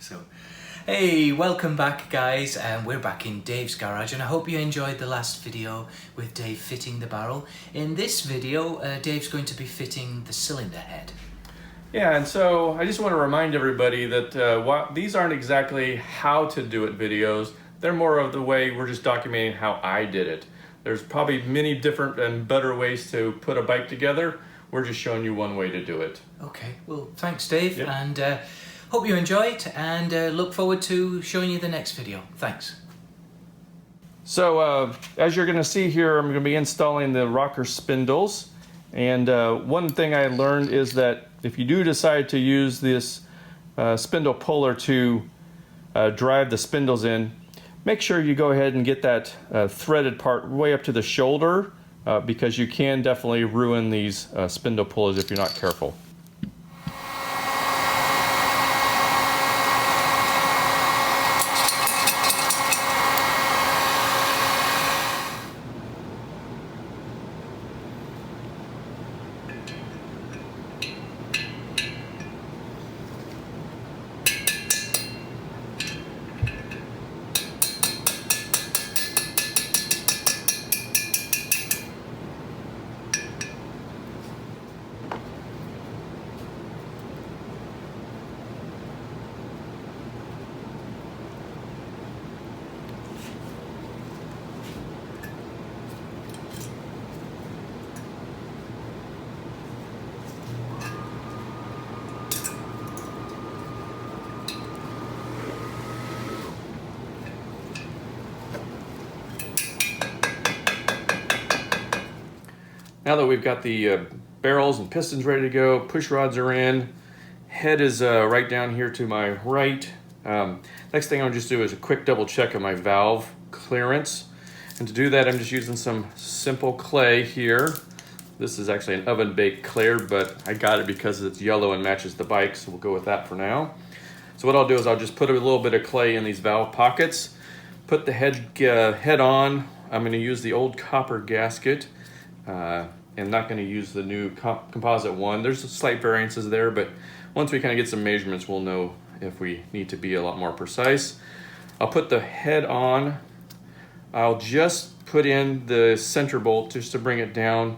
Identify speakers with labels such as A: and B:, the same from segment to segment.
A: So, hey, welcome back guys, and we're back in Dave's garage, and I hope you enjoyed the last video with Dave fitting the barrel. In this video, Dave's going to be fitting the cylinder head.
B: Yeah, and so I just want to remind everybody that these aren't exactly how to do it videos. They're more of the way we're just documenting how I did it. There's probably many different and better ways to put a bike together. We're just showing you one way to do it.
A: Okay, well, thanks Dave,
B: Yep.
A: and hope you enjoy it, and look forward to showing you the next video. Thanks.
B: So as you're going to see here, I'm going to be installing the rocker spindles. And one thing I learned is that if you do decide to use this spindle puller to drive the spindles in, make sure you go ahead and get that threaded part way up to the shoulder, because you can definitely ruin these spindle pullers if you're not careful. Now that we've got the barrels and pistons ready to go, push rods are in, head is right down here to my right. Next thing I'll just do is a quick double check of my valve clearance. And to do that, I'm just using some simple clay here. This is actually an oven baked clay, but I got it because it's yellow and matches the bike, so we'll go with that for now. So what I'll do is I'll just put a little bit of clay in these valve pockets, put the head on. I'm going to use the old copper gasket. And not going to use the new composite one. There's slight variances there, but once we kind of get some measurements, we'll know if we need to be a lot more precise. I'll put the head on. I'll just put in the center bolt just to bring it down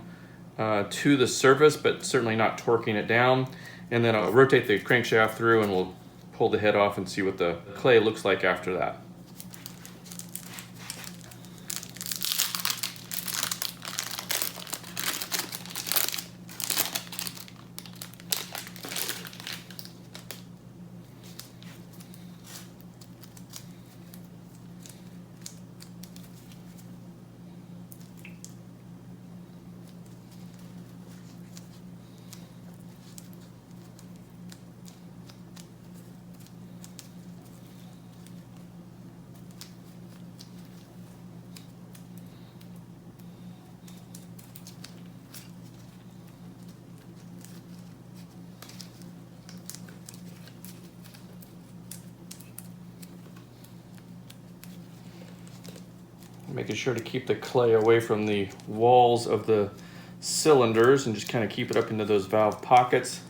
B: to the surface, but certainly not torquing it down. And then I'll rotate the crankshaft through and we'll pull the head off and see what the clay looks like after that. Making sure to keep the clay away from the walls of the cylinders and just kind of keep it up into those valve pockets.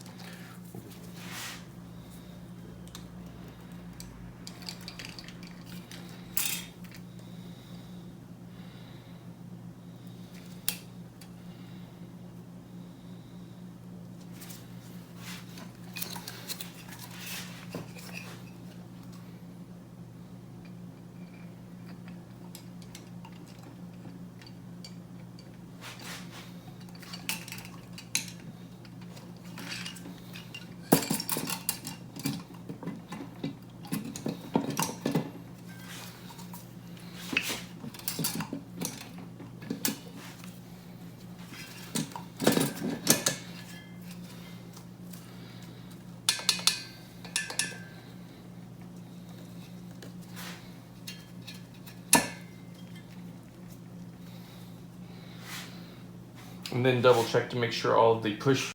B: And then double check to make sure all of the push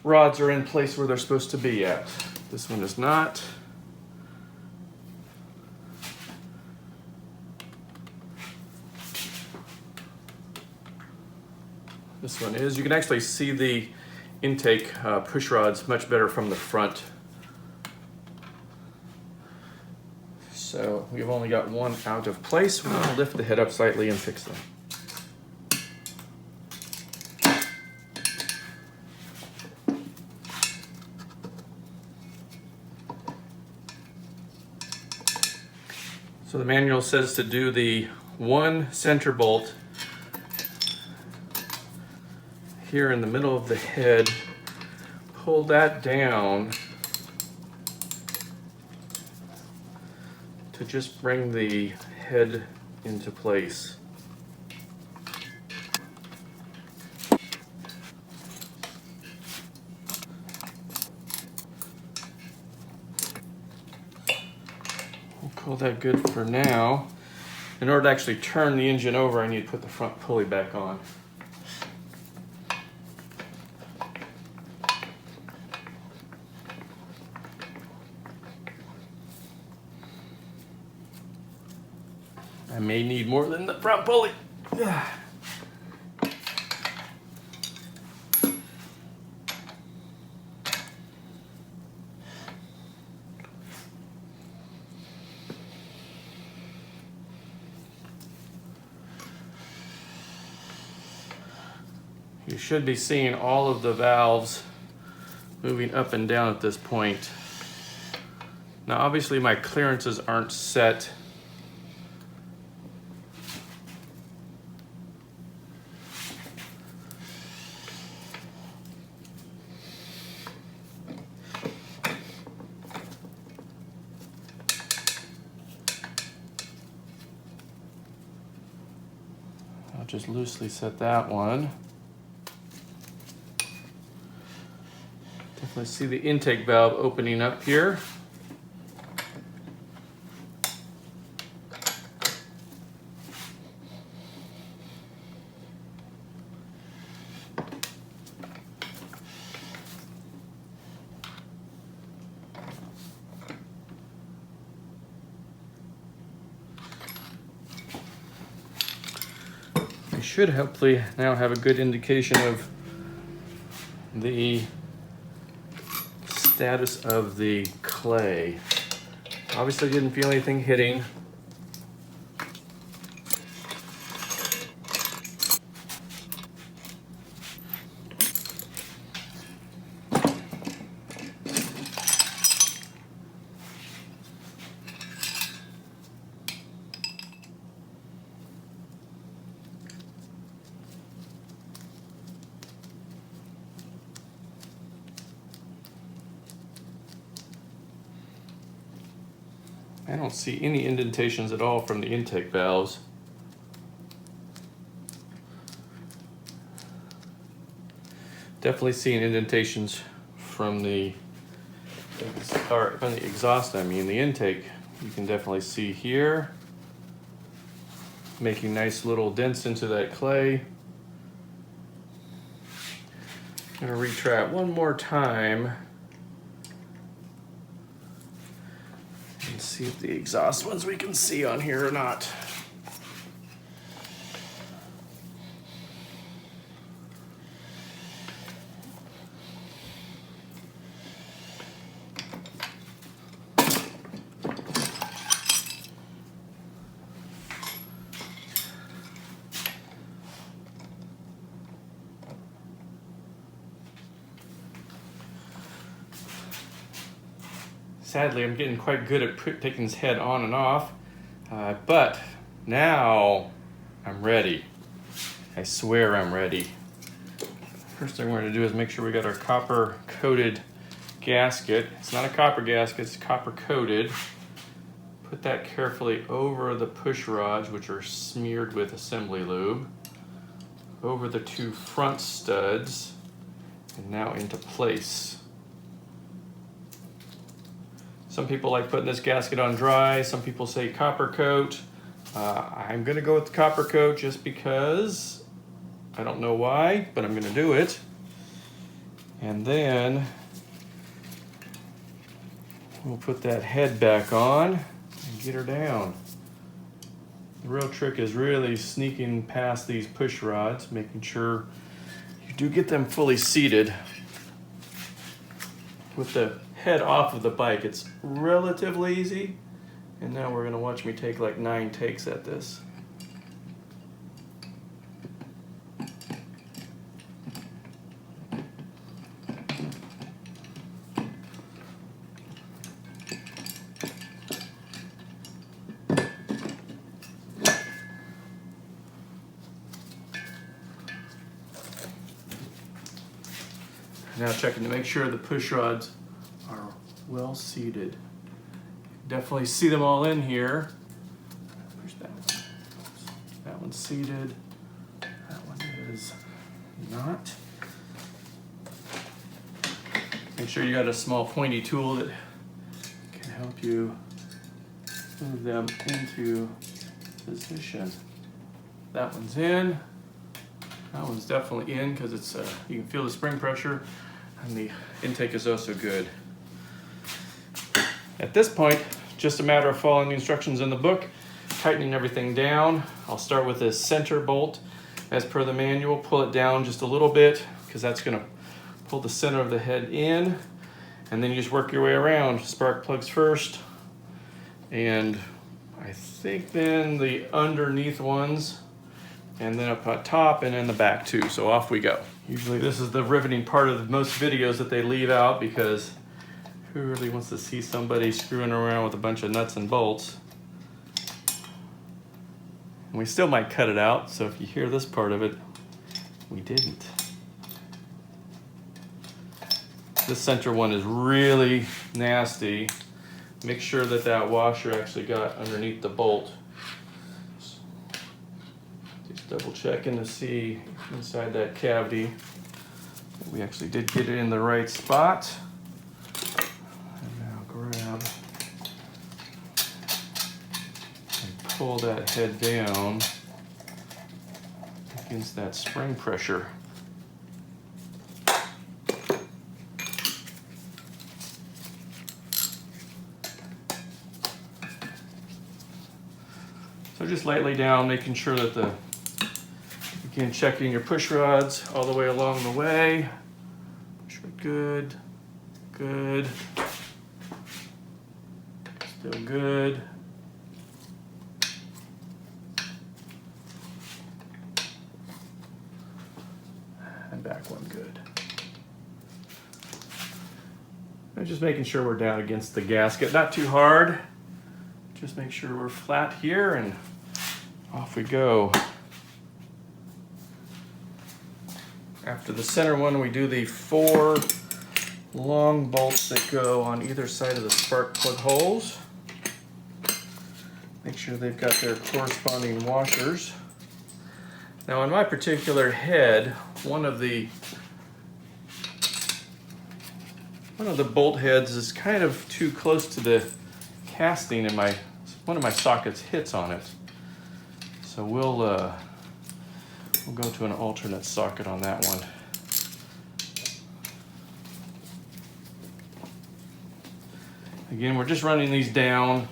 B: rods are in place where they're supposed to be at. This one is not. This one is. You can actually see the intake push rods much better from the front. So we've only got one out of place. We're gonna lift the head up slightly and fix them. So the manual says to do the one center bolt here in the middle of the head. Pull that down to just bring the head into place. We'll call that good for now. In order to actually turn the engine over, I need to put the front pulley back on. I may need more than the front pulley. You should be seeing all of the valves moving up and down at this point. Now obviously my clearances aren't set. I'll just loosely set that one. Definitely see the intake valve opening up here. I should hopefully now have a good indication of the status of the clay. Obviously didn't feel anything hitting. I don't see any indentations at all from the intake valves. Definitely seeing indentations from the exhaust, I mean the intake. You can definitely see here, making nice little dents into that clay. I'm gonna retry it one more time. And see if the exhaust ones we can see on here or not. Sadly, I'm getting quite good at taking his head on and off, but now I'm ready. I swear I'm ready. First thing we're going to do is make sure we got our copper coated gasket. It's not a copper gasket, it's copper coated. Put that carefully over the push rods, which are smeared with assembly lube, over the two front studs, and now into place. Some people like putting this gasket on dry. Some people say copper coat. I'm gonna go with the copper coat just because. I don't know why, but I'm gonna do it. And then we'll put that head back on and get her down. The real trick is really sneaking past these push rods, making sure you do get them fully seated. With the head off of the bike, it's relatively easy. And now we're gonna watch me take like 9 takes at this. Now checking to make sure the push rods are well seated. Definitely see them all in here. Push that one. That one's seated. That one is not. Make sure you got a small pointy tool that can help you move them into position. That one's in. That one's definitely in because it's you can feel the spring pressure, and the intake is also good. At this point, just a matter of following the instructions in the book, tightening everything down. I'll start with this center bolt. As per the manual, pull it down just a little bit because that's going to pull the center of the head in, and then you just work your way around. Spark plugs first, and I think then the underneath ones, and then up at top and in the back too. So off we go. Usually this is the riveting part of most videos that they leave out because who really wants to see somebody screwing around with a bunch of nuts and bolts? And we still might cut it out, so if you hear this part of it, we didn't. This center one is really nasty. Make sure that that washer actually got underneath the bolt. Just double checking to see inside that cavity that we actually did get it in the right spot. And now grab and pull that head down against that spring pressure. So just lightly down, making sure that the, again, checking your push rods all the way along the way. Push rod good, good, still good. And back one good. And just making sure we're down against the gasket, not too hard. Just make sure we're flat here and off we go. After the center one, we do the 4 long bolts that go on either side of the spark plug holes. Make sure they've got their corresponding washers. Now on my particular head, one of the bolt heads is kind of too close to the casting, and one of my sockets hits on it. So we'll go to an alternate socket on that one. Again, we're just running these down,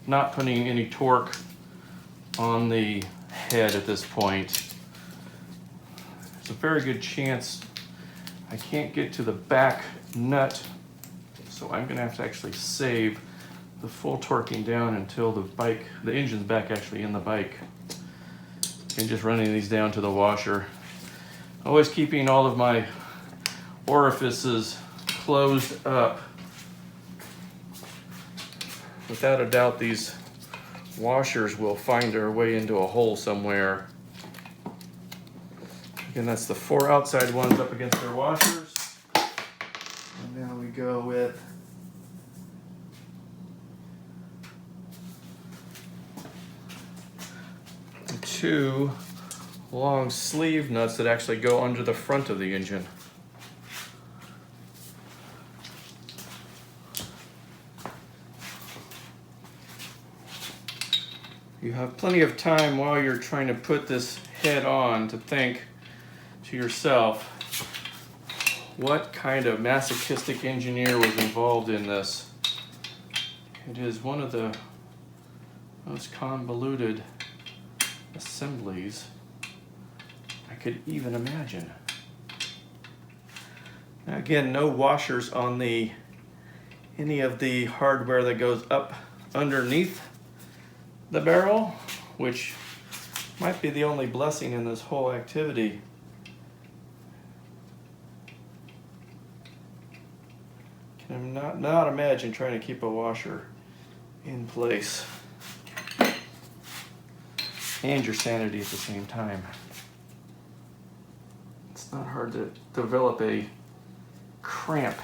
B: not putting any torque on the head at this point. There's a very good chance I can't get to the back nut, so I'm going to have to actually save the full torquing down until the engine's back actually in the bike. And just running these down to the washer. Always keeping all of my orifices closed up. Without a doubt, these washers will find their way into a hole somewhere. Again, that's the 4 outside ones up against their washers. And now we go with the 2 long sleeve nuts that actually go under the front of the engine. You have plenty of time while you're trying to put this head on to think to yourself, what kind of masochistic engineer was involved in this? It is one of the most convoluted assemblies I could even imagine. Now again, no washers on any of the hardware that goes up underneath the barrel, which might be the only blessing in this whole activity. Can not imagine trying to keep a washer in place and your sanity at the same time. It's not hard to develop a cramp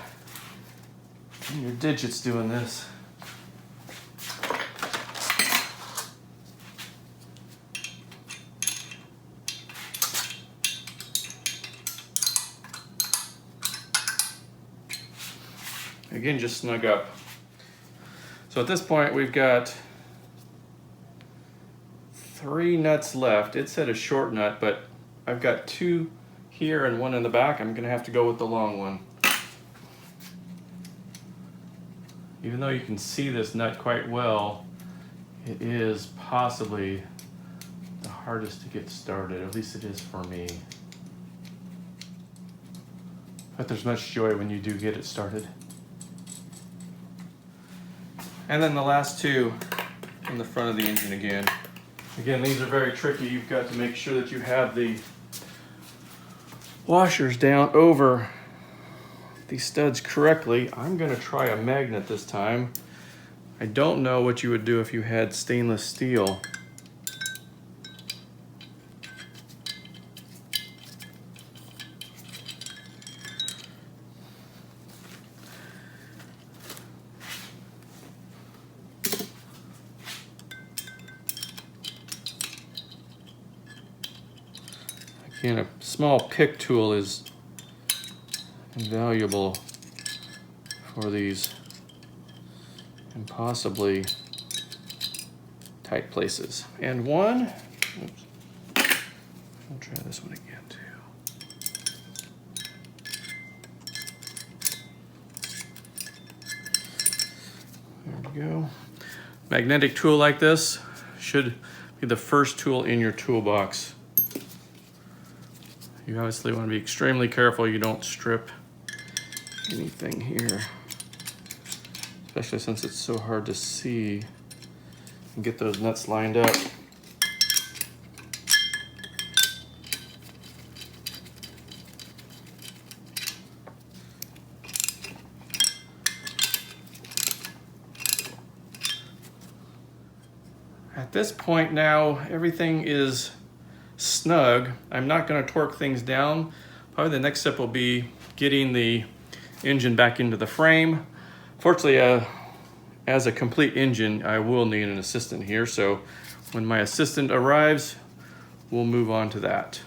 B: in your digits doing this. Again, just snug up. So at this point, we've got 3 nuts left. It said a short nut, but I've got 2 here and 1 in the back. I'm gonna have to go with the long one. Even though you can see this nut quite well, it is possibly the hardest to get started. At least it is for me. But there's much joy when you do get it started. And then the last 2 in the front of the engine again. Again, these are very tricky. You've got to make sure that you have the washers down over these studs correctly. I'm gonna try a magnet this time. I don't know what you would do if you had stainless steel. Again, a small pick tool is invaluable for these impossibly tight places. And one, oops, I'll try this one again too. There we go. Magnetic tool like this should be the first tool in your toolbox. You obviously want to be extremely careful you don't strip anything here, especially since it's so hard to see and get those nuts lined up. At this point now, everything is snug. I'm not going to torque things down. Probably the next step will be getting the engine back into the frame. Fortunately, as a complete engine, I will need an assistant here. So when my assistant arrives, we'll move on to that.